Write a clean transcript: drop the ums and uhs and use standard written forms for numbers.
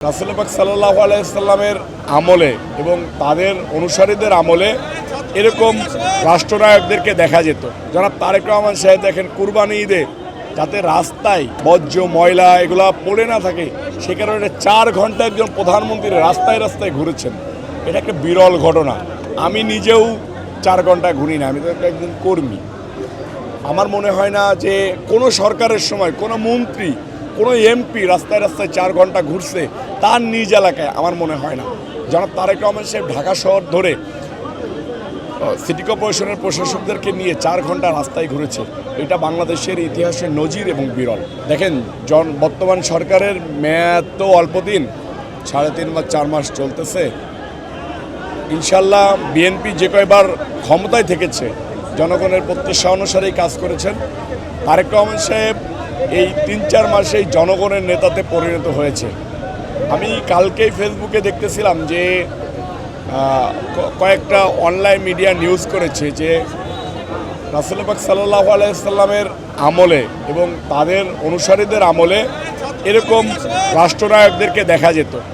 রাসূল পাক সাল্লাল্লাহু আলাইহি সাল্লামের আমলে এবং তাদের অনুসারীদের আমলে এরকম রাষ্ট্রনায়কদেরকে দেখা যেত। জনাব তারেক রহমান সাহেব দেখেন কুরবানি ঈদে যাতে রাস্তায় বর্জ্য ময়লা এগুলা পড়ে না থাকে সে কারণে 4 ঘন্টা একজন প্রধানমন্ত্রী রাস্তায় রাস্তায় ঘুরেছেন। এটা একটা বিরল ঘটনা। আমি নিজেও 4 ঘন্টা ঘুরি না, আমি তো একজন কর্মী। আমার মনে হয় না যে কোনো সরকারের সময় কোনো মন্ত্রী কোনো এমপি রাস্তায় রাস্তায় 4 ঘন্টা ঘুরছে তার নিজ এলাকায়, আমার মনে হয় না। জনাব তারেক রহমান সাহেব ঢাকা শহর ধরে সিটি কর্পোরেশনের প্রশাসকদেরকে নিয়ে 4 ঘন্টা রাস্তায় ঘুরেছে। এটা বাংলাদেশের ইতিহাসে নজির এবং বিরল। দেখেন বর্তমান সরকারের মেয়াদ তো অল্প দিন, 3.5 বা 4 মাস চলতেছে। ইনশাল্লাহ বিএনপি যে কয়বার ক্ষমতায় থেকেছে জনগণের প্রত্যাশা অনুসারেই কাজ করেছেন। তারেক রহমান সাহেব এই 3-4 মাসেই জনগণের নেতাতে পরিণত হয়েছে। আমি কালকেই ফেসবুকে দেখতেছিলাম যে কয়েকটা অনলাইন মিডিয়া নিউজ করেছে যে রাসূল পাক সাল্লাল্লাহু আলাইহি সাল্লামের আমলে এবং তাদের অনুসারীদের আমলে এরকম রাষ্ট্রনায়কদেরকে দেখা যেত।